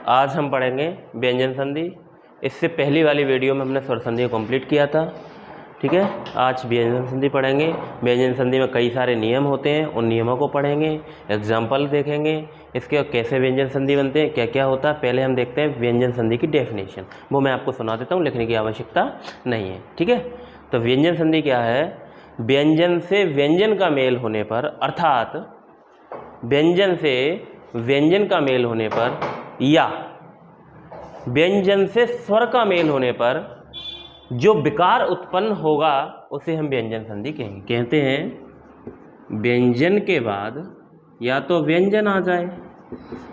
आज हम पढ़ेंगे व्यंजन संधि। इससे पहली वाली वीडियो में हमने स्वर संधि को कंप्लीट किया था, ठीक है। आज व्यंजन संधि पढ़ेंगे। व्यंजन संधि में कई सारे नियम होते हैं, उन नियमों को पढ़ेंगे, एग्जाम्पल देखेंगे, इसके कैसे व्यंजन संधि बनते हैं, क्या क्या होता है। पहले हम देखते हैं व्यंजन संधि की डेफिनेशन, वो मैं आपको सुना देता हूँ, लिखने की आवश्यकता नहीं है, ठीक है। तो व्यंजन संधि क्या है? व्यंजन से व्यंजन का मेल होने पर, अर्थात व्यंजन से व्यंजन का मेल होने पर या व्यंजन से स्वर का मेल होने पर जो विकार उत्पन्न होगा उसे हम व्यंजन संधि कहेंगे। कहते हैं व्यंजन के बाद या तो व्यंजन आ जाए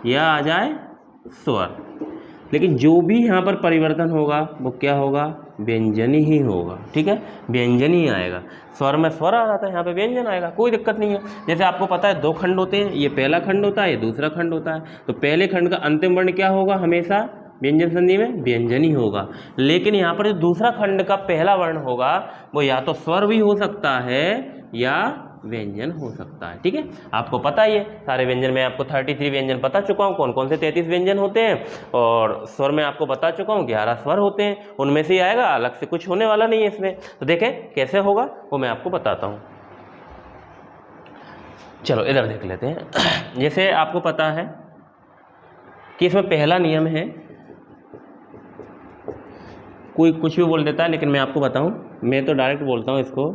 या आ जाए स्वर, लेकिन जो भी यहाँ पर परिवर्तन होगा वो क्या होगा? व्यंजन ही होगा, ठीक है। व्यंजन ही आएगा। स्वर में स्वर आ जाता है, यहाँ पे व्यंजन आएगा, कोई दिक्कत नहीं है। जैसे आपको पता है दो खंड होते हैं, ये पहला खंड होता है, ये दूसरा खंड होता है। तो पहले खंड का अंतिम वर्ण क्या होगा? हमेशा व्यंजन संधि में व्यंजन ही होगा। लेकिन यहाँ पर जो दूसरा खंड का पहला वर्ण होगा वो या तो स्वर भी हो सकता है या व्यंजन हो सकता है, ठीक है। आपको पता ही है सारे व्यंजन में, आपको 33 व्यंजन बता चुका हूँ, कौन कौन से 33 व्यंजन होते हैं। और स्वर में आपको बता चुका हूँ 11 स्वर होते हैं, उनमें से ही आएगा, अलग से कुछ होने वाला नहीं है इसमें। तो देखें कैसे होगा वो मैं आपको बताता हूँ। चलो इधर देख लेते हैं। जैसे आपको पता है कि इसमें पहला नियम है, कोई कुछ भी बोल देता है लेकिन मैं आपको बताऊं, मैं तो डायरेक्ट बोलता हूं इसको,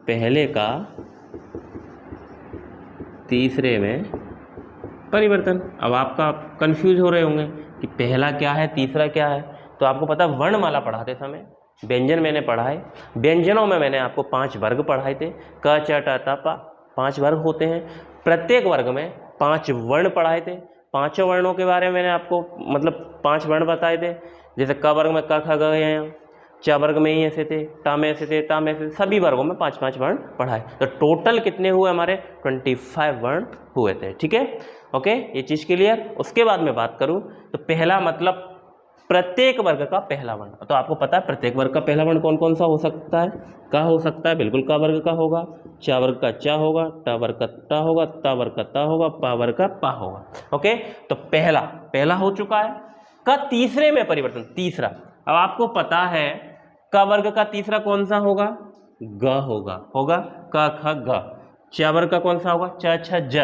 पहले का तीसरे में परिवर्तन। अब आपका कंफ्यूज हो रहे होंगे कि पहला क्या है तीसरा क्या है। तो आपको पता वर्णमाला पढ़ाते समय व्यंजन मैंने पढ़ाए, व्यंजनों में मैंने आपको 5 वर्ग पढ़ाए थे, क च ट त प, 5 वर्ग होते हैं। प्रत्येक वर्ग में 5 वर्ण पढ़ाए थे। पांचों वर्णों के बारे में मैंने आपको 5 वर्ण बताए थे। जैसे क वर्ग में क ख ग घ, च वर्ग में ही ऐसे थे, ट में ऐसे थे, ट में ऐसे, सभी वर्गों में 5-5 वर्ण पढ़ाए। तो टोटल कितने हुए हमारे? 25 वर्ण हुए थे, ठीक है। ओके, ये चीज़ क्लियर। उसके बाद मैं बात करूं तो पहला मतलब प्रत्येक वर्ग का पहला वर्ण। तो आपको पता है प्रत्येक वर्ग का पहला वर्ण कौन कौन सा हो सकता है? का हो सकता है, बिल्कुल का वर्ग का होगा, च वर्ग का च होगा, ट वर्ग का ट होगा, त वर्ग का त होगा, प वर्ग का प होगा। ओके, तो पहला हो चुका है। का तीसरे में परिवर्तन, तीसरा। अब आपको पता है क वर्ग का तीसरा कौन सा होगा? ग होगा क ख ग। च वर्ग का कौन सा होगा? च छ ज।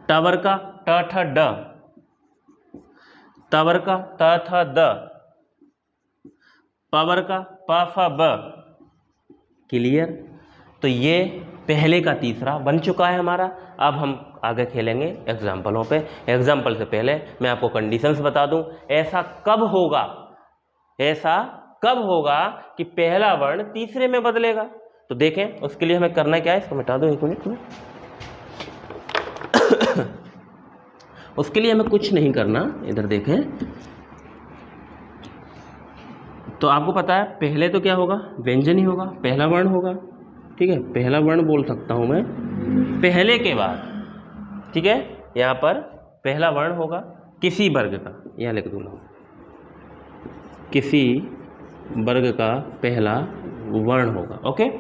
ट वर्ग का ट ठ ड। त वर्ग का त थ द। प वर्ग का प फ ब। क्लियर? तो ये पहले का तीसरा बन चुका है हमारा। अब हम आगे खेलेंगे एग्जाम्पलों पे। एग्जाम्पल से पहले मैं आपको कंडीशंस बता दूं, ऐसा कब होगा कि पहला वर्ण तीसरे में बदलेगा। तो देखें उसके लिए हमें करना क्या है, इसको मिटा दो 1 मिनट में। उसके लिए हमें कुछ नहीं करना, इधर देखें। तो आपको पता है पहले तो क्या होगा? व्यंजन ही होगा, पहला वर्ण होगा, ठीक है। पहला वर्ण बोल सकता हूं मैं पहले के बाद, ठीक है। यहां पर पहला वर्ण होगा किसी वर्ग का, यहां लिख दूंगा, किसी वर्ग का पहला वर्ण होगा। ओके,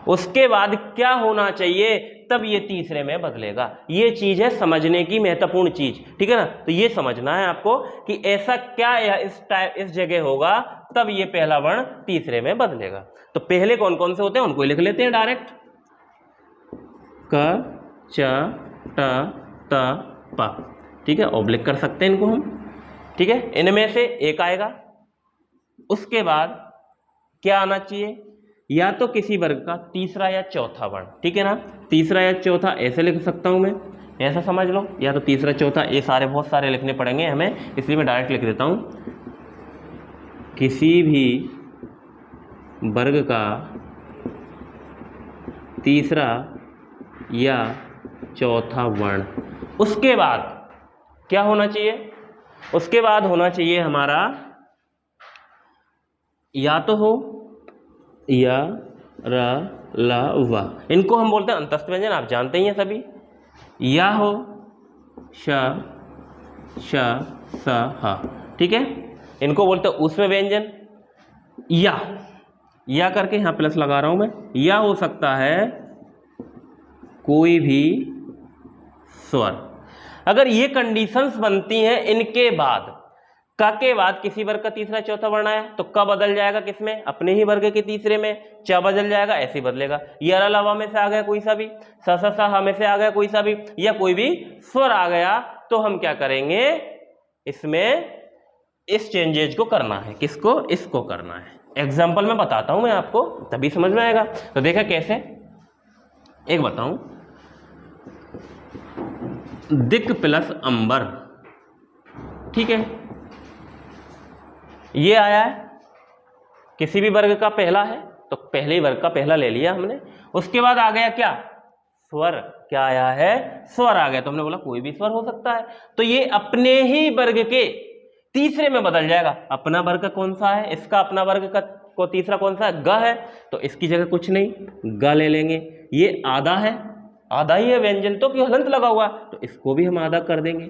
उसके बाद क्या होना चाहिए? तब ये तीसरे में बदलेगा। ये चीज है समझने की महत्वपूर्ण चीज, ठीक है ना। तो ये समझना है आपको कि ऐसा क्या या इस जगह होगा तब ये पहला वर्ण तीसरे में बदलेगा। तो पहले कौन कौन से होते हैं उनको लिख लेते हैं डायरेक्ट। क च ट त प, ठीक है। ऑब्लिक कर सकते हैं इनको हम, ठीक है। इनमें से एक आएगा। उसके बाद क्या आना चाहिए? या तो किसी वर्ग का तीसरा या चौथा वर्ण, ठीक है ना। तीसरा या चौथा ऐसे लिख सकता हूं मैं, ऐसा समझ लो, या तो तीसरा चौथा, ये सारे बहुत सारे लिखने पड़ेंगे हमें, इसलिए मैं डायरेक्ट लिख देता हूं, किसी भी वर्ग का तीसरा या चौथा वर्ण। उसके बाद क्या होना चाहिए? उसके बाद होना चाहिए हमारा या तो हो या र ल व, इनको हम बोलते हैं अंतस्थ व्यंजन, आप जानते ही हैं सभी। या हो श श स ह, ठीक है। इनको बोलते हैं ऊष्म व्यंजन। या करके यहां प्लस लगा रहा हूं मैं। या हो सकता है कोई भी स्वर। अगर ये कंडीशंस बनती हैं इनके बाद, क के बाद किसी वर्ग का तीसरा चौथा वर्ण आया तो क बदल जाएगा किसमें, अपने ही वर्ग के तीसरे में, च बदल जाएगा, ऐसे ही बदलेगा। यर अलावा में से आ गया कोई सा भी, स स स ह में से आ गया कोई सा भी, या कोई भी स्वर आ गया तो हम क्या करेंगे, इसमें इस चेंजेज को करना है। किसको, इसको करना है। एग्जाम्पल में बताता हूं मैं आपको, तभी समझ में आएगा। तो देखा कैसे, एक बताऊं, दिक प्लस अंबर, ठीक है, ये आया है, किसी भी वर्ग का पहला है तो पहले ही वर्ग का पहला ले लिया हमने। उसके बाद आ गया क्या, स्वर, क्या आया है, स्वर आ गया। तो हमने बोला कोई भी स्वर हो सकता है, तो ये अपने ही वर्ग के तीसरे में बदल जाएगा। अपना वर्ग कौन सा है, इसका अपना वर्ग का को तीसरा कौन सा है, ग है, तो इसकी जगह कुछ नहीं, ग ले लेंगे। ये आधा है, आधा ही है व्यंजन तो, कि हलंत लगा हुआ, तो इसको भी हम आधा कर देंगे।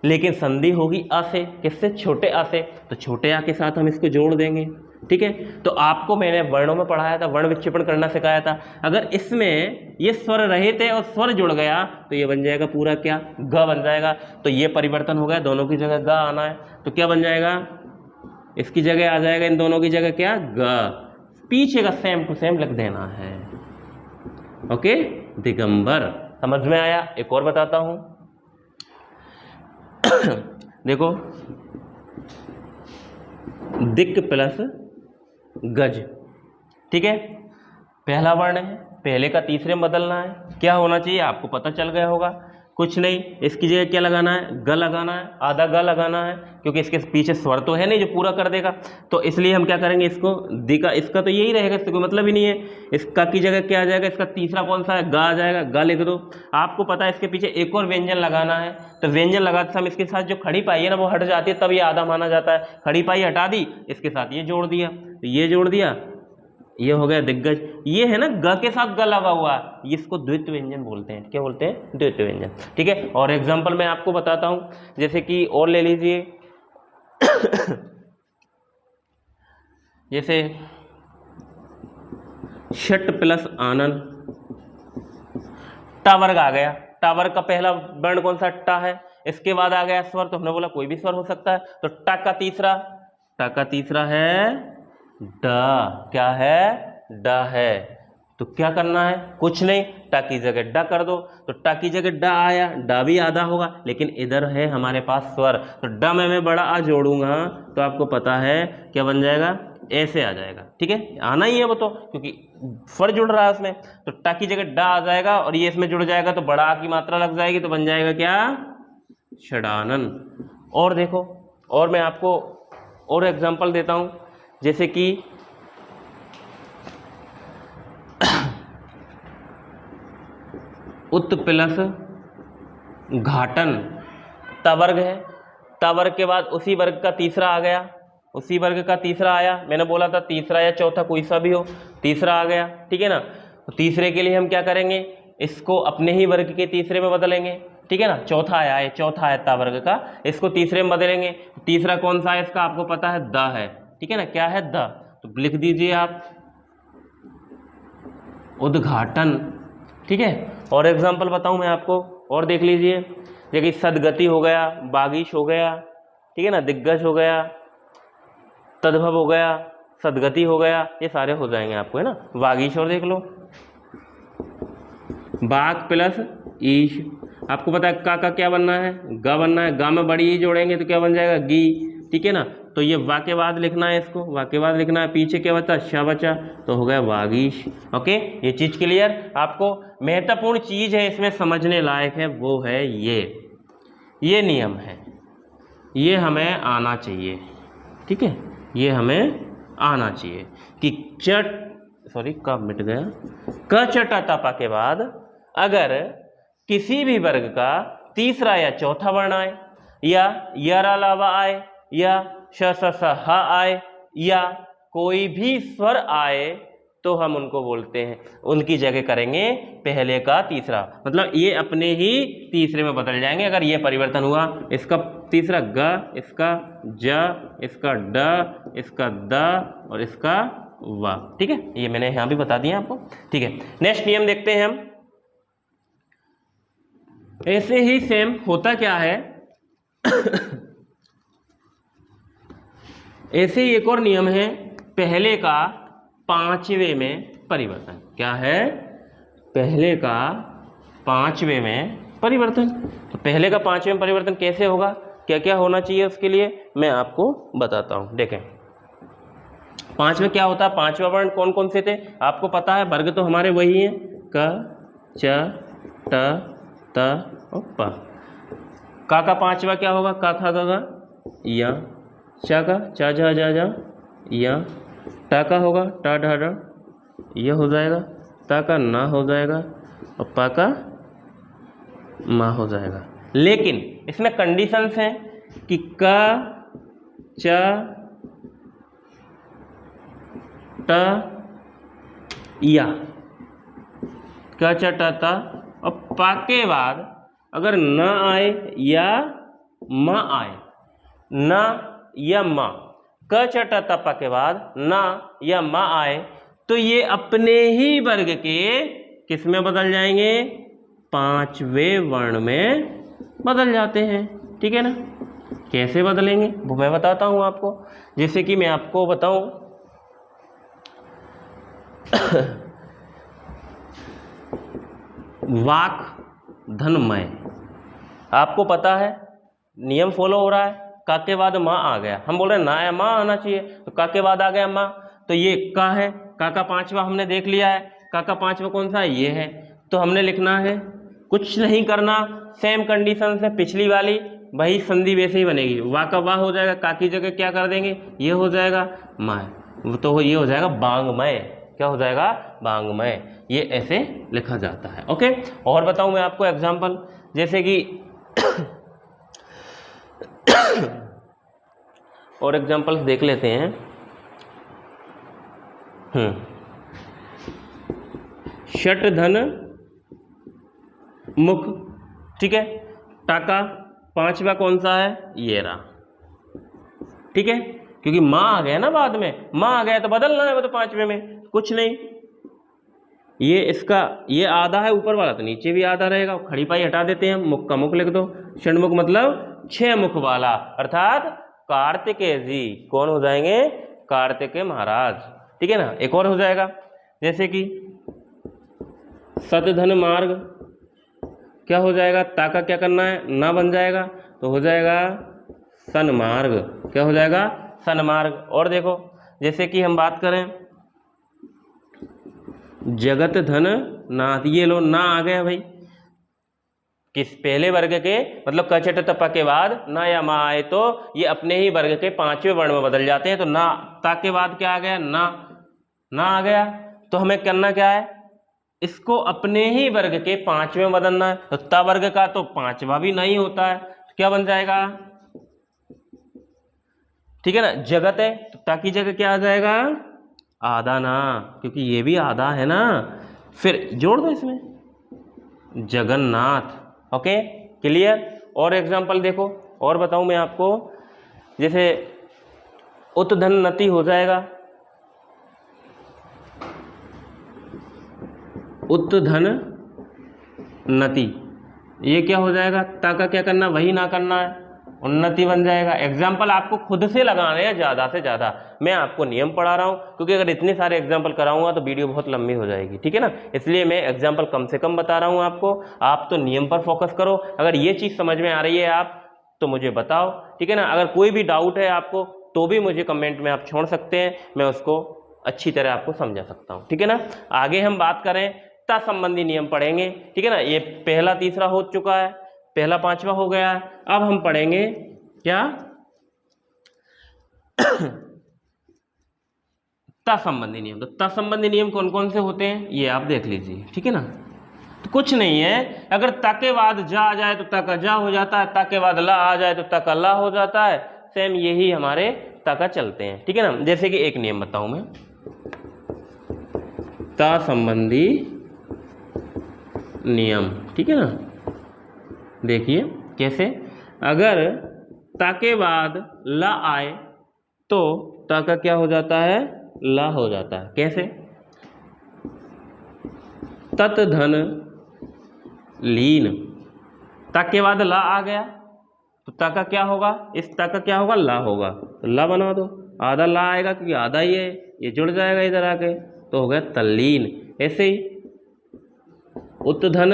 लेकिन संधि होगी अ से, किससे, छोटे आ से, तो छोटे आ के साथ हम इसको जोड़ देंगे, ठीक है। तो आपको मैंने वर्णों में पढ़ाया था, वर्ण विक्षेपण करना सिखाया था। अगर इसमें ये स्वर रहे थे और स्वर जुड़ गया तो ये बन जाएगा पूरा क्या, ग बन जाएगा। तो ये परिवर्तन हो गया, दोनों की जगह ग आना है, तो क्या बन जाएगा, इसकी जगह आ जाएगा, इन दोनों की जगह क्या, ग, पीछे का सेम टू सेम लिख देना है। ओके, दिगंबर, समझ में आया। एक और बताता हूं, देखो, दिक प्लस गज, ठीक है, पहला वर्ण है, पहले का तीसरे में बदलना है। क्या होना चाहिए, आपको पता चल गया होगा, कुछ नहीं, इसकी जगह क्या लगाना है, ग लगाना है, आधा ग लगाना है, क्योंकि इसके पीछे स्वर तो है नहीं जो पूरा कर देगा। तो इसलिए हम क्या करेंगे, इसको दिका, इसका तो यही रहेगा, इससे कोई मतलब ही नहीं है। इसका की जगह क्या आ जाएगा, इसका तीसरा कौन सा है, ग आ जाएगा, ग लिख दो। आपको पता है इसके पीछे एक और व्यंजन लगाना है, तो व्यंजन लगाते समय इसके साथ जो खड़ी पाई है ना वो हट जाती है, तब ये आधा माना जाता है। खड़ी पाई हटा दी, इसके साथ ये जोड़ दिया, तो ये जोड़ दिया, ये हो गया दिग्गज। ये है ना ग के साथ ग लगा हुआ, इसको द्वित्व व्यंजन बोलते हैं। क्या बोलते हैं, द्वित्व व्यंजन, ठीक है। और एग्जांपल मैं आपको बताता हूं, जैसे कि और ले लीजिए जैसे षट प्लस आनन, टा वर्ग आ गया, टा वर्ग का पहला वर्ण कौन सा, टा है, इसके बाद आ गया स्वर, तो हमने बोला कोई भी स्वर हो सकता है। तो टा का तीसरा है ड, क्या है, ड है। तो क्या करना है, कुछ नहीं, टा की जगह ड कर दो, तो टा की जगह ड आया, ड भी आधा होगा, लेकिन इधर है हमारे पास स्वर, तो ड में मैं बड़ा आ जोड़ूंगा तो आपको पता है क्या बन जाएगा, ऐसे आ जाएगा, ठीक है, आना ही है वो तो, क्योंकि स्वर जुड़ रहा है उसमें। तो टा की जगह ड आ जाएगा और ये इसमें जुड़ जाएगा, तो बड़ा आ की मात्रा लग जाएगी, तो बन जाएगा क्या, षडानन। और देखो, और मैं आपको और एग्जांपल देता हूं, जैसे कि उत प्लस घाटन, तवर्ग है, तवर्ग के बाद उसी वर्ग का तीसरा आ गया, उसी वर्ग का तीसरा आया, मैंने बोला था तीसरा या चौथा कोई सा भी हो, तीसरा आ गया, ठीक है ना। तो तीसरे के लिए हम क्या करेंगे, इसको अपने ही वर्ग के तीसरे में बदलेंगे, ठीक है ना। चौथा आया है, चौथा है वर्ग का, इसको तीसरे में बदलेंगे। तीसरा कौन सा है इसका, आपको पता है, द है, ठीक है ना। क्या है, द, तो लिख दीजिए आप उद्घाटन, ठीक है। और एग्जांपल बताऊं मैं आपको, और देख लीजिए, जैसे सदगति हो गया, बागीश हो गया, ठीक है ना, दिग्गज हो गया, तद्भव हो गया, सदगति हो गया, ये सारे हो जाएंगे आपको, है ना। वागीश और देख लो, बाग प्लस ईश, आपको पता है का क्या बनना है, ग बनना है, गा में बड़ी ई जोड़ेंगे तो क्या बन जाएगा, गी, ठीक है ना। तो ये वा के बाद लिखना है, इसको वा के बाद लिखना है, पीछे क्या बचा, श बचा, तो हो गया वागीश। ओके, ये चीज क्लियर। आपको महत्वपूर्ण चीज है इसमें समझने लायक है, वो है ये नियम है, ये हमें आना चाहिए, ठीक है, ये हमें आना चाहिए कि क मिट गया, क चटा तपा के बाद अगर किसी भी वर्ग का तीसरा या चौथा वर्ण आए, या यर अलावा आए, या श स स ह आए, या कोई भी स्वर आए, तो हम उनको बोलते हैं, उनकी जगह करेंगे पहले का तीसरा, मतलब ये अपने ही तीसरे में बदल जाएंगे अगर ये परिवर्तन हुआ। इसका तीसरा ग, इसका ज, इसका ड, इसका द और इसका वा, ठीक है, ये मैंने यहाँ भी बता दिया आपको, ठीक है। नेक्स्ट नियम देखते हैं हम, ऐसे ही सेम होता क्या है ऐसे ही एक और नियम है, पहले का पांचवे में परिवर्तन। क्या है? पहले का पांचवे में परिवर्तन। तो पहले का पांचवे में परिवर्तन कैसे होगा, क्या क्या होना चाहिए उसके लिए मैं आपको बताता हूं। देखें पांचवें क्या होता है, पांचवा वर्ण कौन कौन से थे आपको पता है, वर्ग तो हमारे वही हैं, क च ट त और प। का पांचवा क्या होगा, का खा गा या, चा का चा झा जा जा या, टा का होगा टा ढा ढा यह हो जाएगा, ता का ना हो जाएगा और पा का मा हो जाएगा। लेकिन इसमें कंडीशंस हैं कि का च ट या, का च ट ता और पा के बाद अगर न आए या म आए, न या म, क च ट त प के बाद न या म आए तो ये अपने ही वर्ग के किस में बदल जाएंगे, पांचवें वर्ण में बदल जाते हैं। ठीक है ना, कैसे बदलेंगे वो मैं बताता हूं आपको। जैसे कि मैं आपको बताऊं वाक धनमय, आपको पता है नियम फॉलो हो रहा है, का के बाद माँ आ गया, हम बोल रहे हैं ना या माँ आना चाहिए, तो का के बाद आ गया माँ, तो ये का है, का पांचवा हमने देख लिया है, का पांचवा कौन सा है, ये है। तो हमने लिखना है, कुछ नहीं करना, सेम कंडीशन से पिछली वाली वही संधि वैसे ही बनेगी, वाह का वाह हो जाएगा, का की जगह क्या कर देंगे, ये हो जाएगा माय, तो ये हो जाएगा बांगमय। क्या हो जाएगा, बांगमय। ये ऐसे लिखा जाता है। ओके, और बताऊं मैं आपको एग्जाम्पल, जैसे कि और एग्जाम्पल्स देख लेते हैं। षट धन मुख, ठीक है, टाका पांचवा कौन सा है, ये रहा। ठीक है, क्योंकि माँ आ गया ना बाद में, माँ आ गया तो बदलना है वो, तो पांचवे में कुछ नहीं, ये इसका ये आधा है ऊपर वाला तो नीचे भी आधा रहेगा, खड़ी पाई हटा देते हैं, मुख का मुख लिख दो, षण्मुख मतलब 6 मुख वाला, अर्थात कार्तिकेय जी कौन हो जाएंगे, कार्तिकेय महाराज। ठीक है ना, एक और हो जाएगा, जैसे कि सतधन मार्ग, क्या हो जाएगा, ता का क्या करना है, ना बन जाएगा, तो हो जाएगा सन्मार्ग। क्या हो जाएगा, सन्मार्ग। और देखो जैसे कि हम बात करें जगत धन नाथ, ये लो ना आ गया भाई, किस पहले वर्ग के मतलब कचट तपा के बाद ना या मा आए तो ये अपने ही वर्ग के पांचवें वर्ण में बदल जाते हैं। तो ना ता के बाद क्या आ गया, ना आ गया, तो हमें करना क्या है, इसको अपने ही वर्ग के पांचवें में बदलना है। तो ता वर्ग का तो पांचवा भी नहीं होता है, तो क्या बन जाएगा, ठीक है ना, जगत है तो ता की जगह क्या आ जाएगा, आधा ना, क्योंकि ये भी आधा है ना, फिर जोड़ दो इसमें जगन्नाथ। Okay, clear. और एग्जांपल देखो, और बताऊं मैं आपको, जैसे उत्धन नति हो जाएगा, उत्धन नति, ये क्या हो जाएगा, ता का क्या करना, वही ना करना है, उन्नति बन जाएगा। एग्जाम्पल आपको खुद से लगाने हैं ज़्यादा से ज़्यादा, मैं आपको नियम पढ़ा रहा हूँ, क्योंकि अगर इतने सारे एग्जाम्पल कराऊंगा तो वीडियो बहुत लंबी हो जाएगी। ठीक है ना, इसलिए मैं एग्जाम्पल कम से कम बता रहा हूँ आपको, आप तो नियम पर फोकस करो। अगर ये चीज़ समझ में आ रही है आप तो मुझे बताओ, ठीक है ना। अगर कोई भी डाउट है आपको तो भी मुझे कमेंट में आप छोड़ सकते हैं, मैं उसको अच्छी तरह आपको समझा सकता हूँ। ठीक है ना, आगे हम बात करें ता संबंधी नियम पढ़ेंगे। ठीक है ना, ये पहला तीसरा हो चुका है, पहला पांचवा हो गया है, अब हम पढ़ेंगे क्या, ता संबंधी नियम। तो ता संबंधी नियम कौन कौन से होते हैं ये आप देख लीजिए। ठीक है ना, तो कुछ नहीं है, अगर ता के बाद जा आ जाए तो ता का जा हो जाता है, ता के बाद ला आ जाए तो ता का ला हो जाता है, सेम यही हमारे ता का चलते हैं। ठीक है ना, जैसे कि एक नियम बताऊं मैं, ता संबंधी नियम। ठीक है ना, देखिए कैसे, अगर ता के बाद ला आए तो ता का क्या हो जाता है, ला हो जाता है। कैसे, तत धन लीन, ता के बाद ला आ गया तो ता का क्या होगा, इस ता का क्या होगा, ला होगा, तो ला बना दो, आधा ला आएगा क्योंकि आधा ही है, ये जुड़ जाएगा इधर आके, तो हो गया तल्लीन। ऐसे ही उत्धन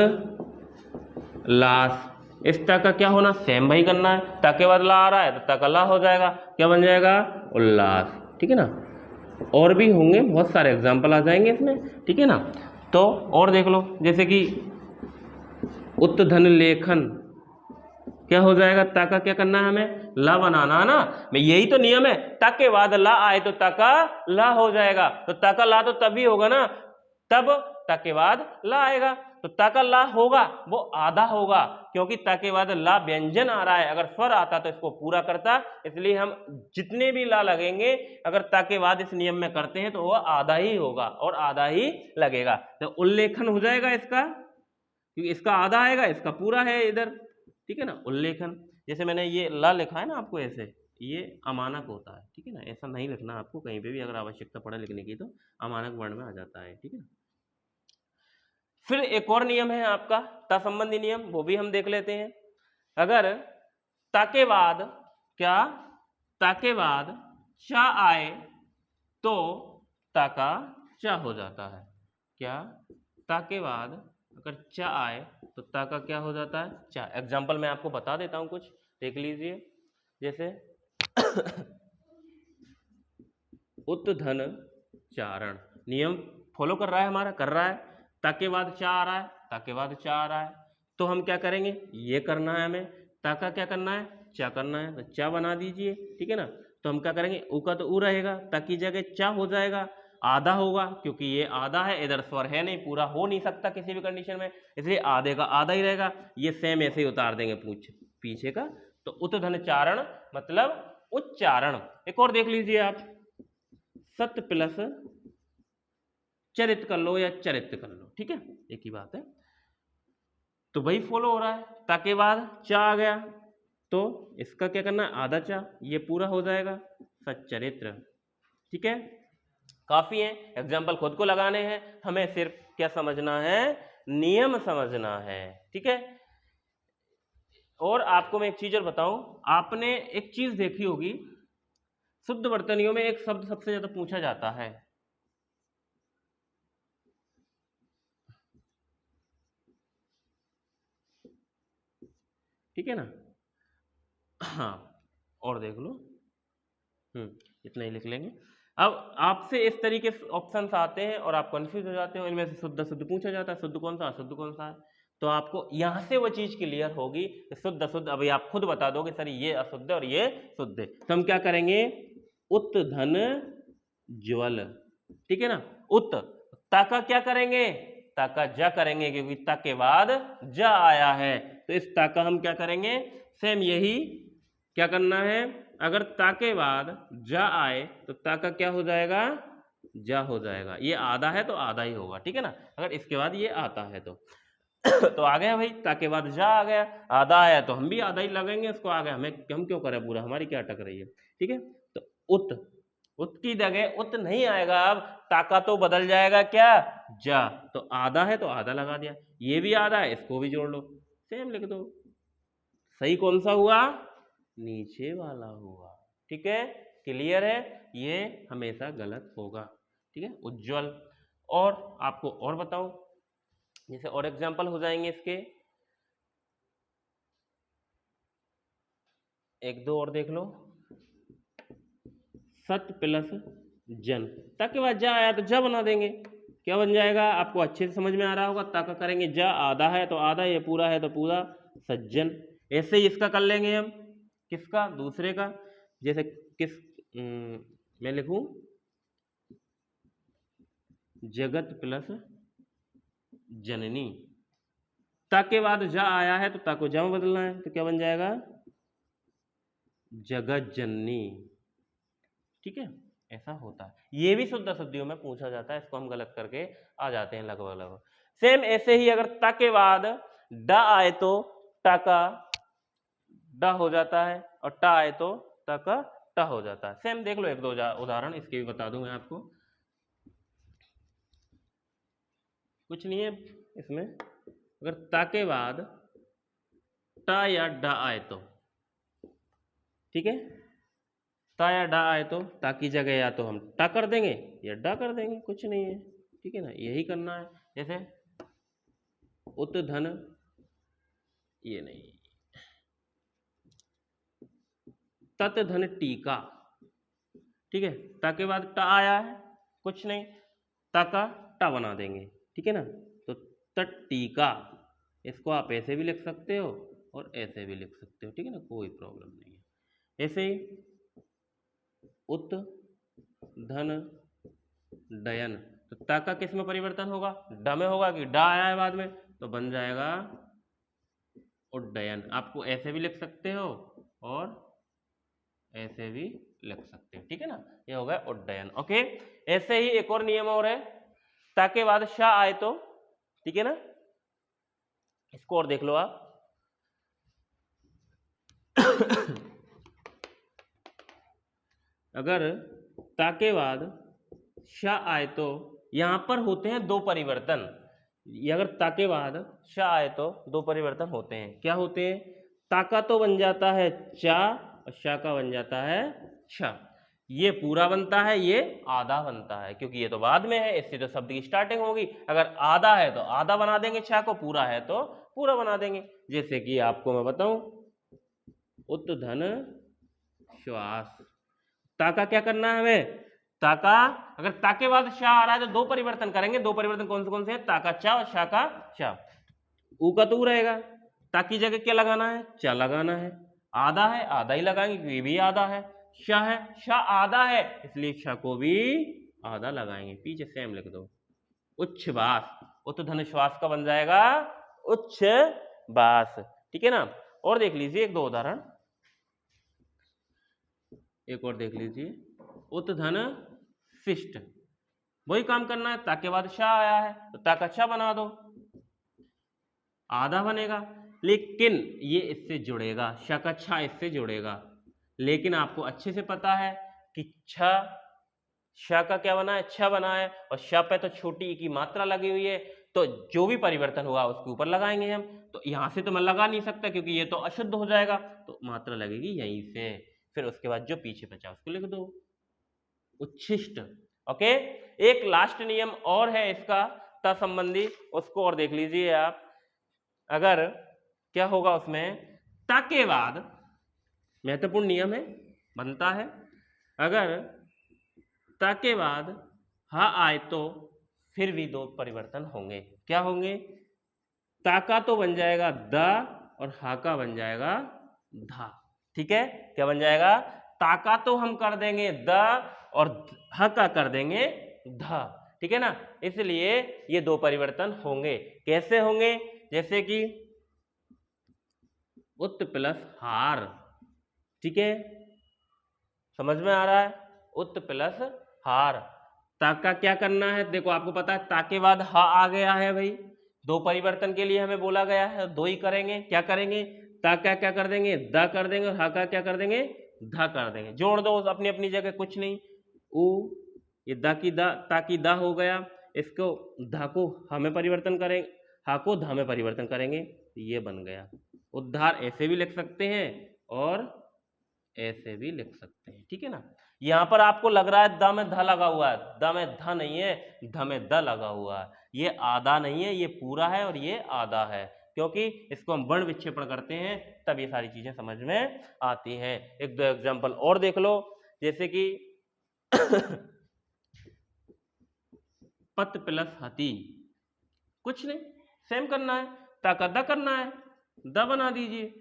लास, इस ता का क्या होना, सेम भाई करना है, ता के बाद ला आ रहा है तो ता का ला हो जाएगा, क्या बन जाएगा, उल्लास। ठीक है ना, और भी होंगे, बहुत सारे एग्जाम्पल आ जाएंगे इसमें। ठीक है ना, तो और देख लो, जैसे कि उत्धन लेखन, क्या हो जाएगा, ता का क्या करना है, हमें ला बनाना है ना, मैं यही तो नियम है, ता के बाद ला आए तो ता का ला हो जाएगा, तो ता का ला तो तभी होगा ना, तब ता के बाद ला आएगा, तो ता का ला होगा वो आधा होगा, क्योंकि ता के बाद ला व्यंजन आ रहा है, अगर स्वर आता तो इसको पूरा करता, इसलिए हम जितने भी ला लगेंगे अगर ता के बाद इस नियम में करते हैं तो वह आधा ही होगा और आधा ही लगेगा, तो उल्लेखन हो जाएगा इसका, क्योंकि इसका आधा आएगा, इसका पूरा है इधर। ठीक है ना, उल्लेखन, जैसे मैंने ये ला लिखा है ना आपको ऐसे, ये अमानक होता है। ठीक है ना, ऐसा नहीं लिखना आपको कहीं पे भी, अगर आवश्यकता पड़े लिखने की तो अमानक वर्ण में आ जाता है। ठीक है, फिर एक और नियम है आपका ता संबंधी नियम, वो भी हम देख लेते हैं। अगर ता के बाद क्या, ता के बाद चा आए तो ता का चा हो जाता है, क्या, ता के बाद अगर चा आए तो ता का क्या हो जाता है, चा। एग्जाम्पल मैं आपको बता देता हूं कुछ, देख लीजिए, जैसे उत्धन चारण, नियम फॉलो कर रहा है हमारा, कर रहा है, ता के बाद चा आ रहा है, ता के बाद चा आ रहा है, तो हम क्या करेंगे, ये करना है हमें, ता का क्या करना है, चा करना है, तो चा बना दीजिए। ठीक है ना, तो हम क्या करेंगे, ऊ का तो ऊ रहेगा, ता की जगह चा हो जाएगा, आधा होगा क्योंकि ये आधा है, इधर स्वर है नहीं, पूरा हो नहीं सकता किसी भी कंडीशन में, इसलिए आधे का आधा ही रहेगा, ये सेम ऐसे ही उतार देंगे पीछे का, तो उत्धन चारण मतलब उच्चारण। एक और देख लीजिए आप, सत्य प्लस चरित कर लो या चरित्र कर लो, ठीक है, एक ही बात है, तो वही फॉलो हो रहा है, ताके बाद चा आ गया तो इसका क्या करना है, आधा चा, ये पूरा हो जाएगा सच्चरित्र। ठीक है, काफी है, एग्जाम्पल खुद को लगाने हैं, हमें सिर्फ क्या समझना है, नियम समझना है। ठीक है, और आपको मैं एक चीज और बताऊं, आपने एक चीज देखी होगी, शुद्ध वर्तनियों में एक शब्द सबसे ज्यादा पूछा जाता है, ठीक है ना, हाँ, और देख लो, इतना ही लिख लेंगे। अब आपसे इस तरीके से ऑप्शंस आते हैं और आप कंफ्यूज हो जाते हो, इनमें से शुद्ध शुद्ध पूछा जाता है, शुद्ध कौन सा अशुद्ध कौन सा है, तो आपको यहाँ से वो चीज क्लियर होगी, शुद्ध अशुद्ध अभी आप खुद बता दोगे सर ये अशुद्ध है और ये शुद्ध है, तो हम क्या करेंगे, उत धन ज्वल, ठीक है ना, उत, ता का क्या करेंगे, ता का जा करेंगे, क्योंकि ता के बाद जा आया है, तो इस ता का हम क्या करेंगे, सेम यही क्या करना है, अगर ता के बाद जा आए तो ता का क्या हो जाएगा, जा हो जाएगा, ये आधा है तो आधा ही होगा। ठीक है ना, अगर इसके बाद ये आता है तो तो आ गया भाई, ता के बाद जा आ गया, आधा आया तो हम भी आधा ही लगेंगे उसको, आ गया, हम क्यों करें पूरा, हमारी क्या अटक रही है। ठीक है, तो उत, उत की जगह उत नहीं आएगा, अब ताका तो बदल जाएगा क्या, जा, तो आधा है तो आधा लगा दिया, ये भी आधा है इसको भी जोड़ लो, सेम लिख दो, सही कौन सा हुआ, नीचे वाला हुआ। ठीक है, क्लियर है, ये हमेशा गलत होगा। ठीक है, उज्जवल। और आपको और बताऊं, जैसे और एग्जांपल हो जाएंगे इसके, एक दो और देख लो, सत प्लस जन, ताकि बाद जा आया तो जा बना देंगे, क्या बन जाएगा, आपको अच्छे से समझ में आ रहा होगा, ताका करेंगे, जा आधा है तो आधा, ये पूरा है तो पूरा, सज्जन। ऐसे ही इसका कर लेंगे हम, किसका, दूसरे का, जैसे किस, मैं लिखूं जगत प्लस जननी, ताके बाद जा आया है तो ताको जा में बदलना है, तो क्या बन जाएगा, जगत जननी। ठीक है, ऐसा होता है, ये भी शुद्ध अशुद्धियों में पूछा जाता है, इसको हम गलत करके आ जाते हैं लगभग लगभग। सेम ऐसे ही अगर ता के बाद ड आए तो टा का ड हो जाता है, और टा आए तो ता का ट हो जाता है। सेम देख लो एक दो उदाहरण, इसके भी बता दूं मैं आपको, कुछ नहीं है इसमें, अगर ता के बाद टा या डा आए तो, ठीक है, ता या डा आए तो ता की जगह या तो हम टा कर देंगे या डा कर देंगे, कुछ नहीं है, ठीक है ना, यही करना है। जैसे उत धन, ये नहीं, तत धन टीका, ठीक है, ता के बाद टा आया है, कुछ नहीं, ता का टा बना देंगे, ठीक है ना, तो तट टीका, इसको आप ऐसे भी लिख सकते हो और ऐसे भी लिख सकते हो, ठीक है ना, कोई प्रॉब्लम नहीं है। ऐसे ही उत धन डयन, तो ता का किस में परिवर्तन होगा, ड में होगा कि डा आया है बाद में, तो बन जाएगा उड्डयन। आपको ऐसे भी लिख सकते हो और ऐसे भी लिख सकते हो, ठीक है ना, ये हो गया उड्डयन। ओके, ऐसे ही एक और नियम और है, ता के बाद शा आए तो, ठीक है ना, इसको और देख लो आप। अगर ता के बाद शा आए तो यहां पर होते हैं दो परिवर्तन, अगर ता के बाद शा आए तो दो परिवर्तन होते हैं, क्या होते हैं, ता का तो बन जाता है चा और शा का बन जाता है छा, ये पूरा बनता है, ये आधा बनता है, क्योंकि ये तो बाद में है, इससे तो शब्द की स्टार्टिंग होगी, अगर आधा है तो आधा बना देंगे छा को, पूरा है तो पूरा बना देंगे। जैसे कि आपको मैं बताऊं, उत धन श्वास, ता का क्या करना है हमें, ता का, अगर ता के बाद शा आ रहा है तो दो परिवर्तन करेंगे, दो परिवर्तन कौन से हैं, ता का चा और शा का शा, ऊ का तो ऊ रहेगा, ता की जगह क्या लगाना है, चा लगाना है, आधा है आधा ही लगाएंगे क्योंकि ये भी आधा है, शा है, शा आधा है इसलिए शा को भी आधा लगाएंगे, पीछे सेम लिख दो। उच्छ्वास, उत धन श्वास का बन जाएगा उच्छ्वास, ठीक है ना। और देख लीजिए एक दो उदाहरण, एक और देख लीजिए, उत धन शिष्ट, वही काम करना है, ता के बाद शा आया है तो ता का छा बना दो, आधा बनेगा, लेकिन ये इससे जुड़ेगा, शा का छा इससे जुड़ेगा, लेकिन आपको अच्छे से पता है कि छा, शा का क्या बना है, छा बना है, और शा पे तो छोटी ई की मात्रा लगी हुई है, तो जो भी परिवर्तन हुआ उसके ऊपर लगाएंगे हम, तो यहां से तो मैं लगा नहीं सकता क्योंकि ये तो अशुद्ध हो जाएगा, तो मात्रा लगेगी यहीं से, फिर उसके बाद जो पीछे बचा उसको लिख दो, उच्छिष्ट। ओके, एक लास्ट नियम और है इसका ता संबंधी, उसको और देख लीजिए आप। अगर क्या होगा उसमें, ता के बाद महत्वपूर्ण नियम है, बनता है, अगर ता के बाद हा आए तो फिर भी दो परिवर्तन होंगे, क्या होंगे, ता का तो बन जाएगा द और हा का बन जाएगा धा, ठीक है, क्या बन जाएगा, ता का तो हम कर देंगे द और हा का कर देंगे धा, ठीक है ना, इसलिए ये दो परिवर्तन होंगे, कैसे होंगे, जैसे कि उत प्लस हार, ठीक है, समझ में आ रहा है, उत प्लस हार, ता का क्या करना है, देखो आपको पता है ता के बाद हा आ गया है भाई, दो परिवर्तन के लिए हमें बोला गया है, दो ही करेंगे, क्या करेंगे, ता का क्या कर देंगे, द कर देंगे, और हा का क्या कर देंगे, धा कर देंगे, जोड़ दो अपनी अपनी जगह, कुछ नहीं, उ, ये दा की दा, ता की दा हो गया, इसको धा को हमें परिवर्तन करेंगे, हा को धा में परिवर्तन करेंगे, ये बन गया, उद्धार ऐसे भी लिख सकते हैं और ऐसे भी लिख सकते हैं, ठीक है ना। यहां पर आपको लग रहा है द में ध लगा हुआ है, द में ध नहीं है, ध में द लगा हुआ है, ये आधा नहीं है, ये पूरा है और ये आधा है, क्योंकि इसको हम वर्ण विक्षेपण करते हैं तब ये सारी चीजें समझ में आती हैं। एक दो एग्जांपल और देख लो, जैसे कि पत प्लस हती, कुछ नहीं, सेम करना है, ता का द करना है, द बना दीजिए,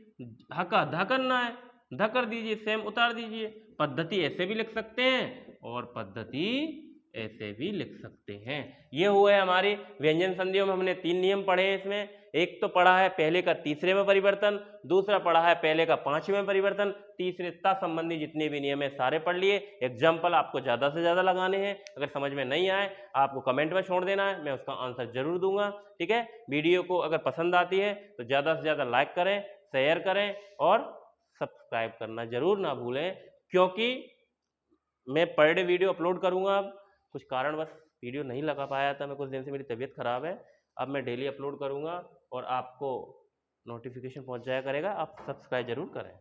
हा का धा करना है, ध कर दीजिए, सेम उतार दीजिए, पद्धति ऐसे भी लिख सकते हैं और पद्धति ऐसे भी लिख सकते हैं। ये हुए हमारी व्यंजन संधियों में हमने तीन नियम पढ़े हैं, इसमें एक तो पढ़ा है पहले का तीसरे में परिवर्तन, दूसरा पढ़ा है पहले का पांचवें में परिवर्तन, तीसरे ता संबंधी जितने भी नियम है सारे पढ़ लिए। एग्जाम्पल आपको ज्यादा से ज्यादा लगाने हैं, अगर समझ में नहीं आए आपको कमेंट में छोड़ देना है, मैं उसका आंसर जरूर दूंगा, ठीक है। वीडियो को अगर पसंद आती है तो ज्यादा से ज्यादा लाइक करें, शेयर करें और सब्सक्राइब करना जरूर ना भूलें, क्योंकि मैं पर डे वीडियो अपलोड करूंगा। अब कुछ कारणवश वीडियो नहीं लगा पाया था मैं, कुछ दिन से मेरी तबीयत खराब है, अब मैं डेली अपलोड करूंगा और आपको नोटिफिकेशन पहुंच जाया करेगा। आप सब्सक्राइब ज़रूर करें।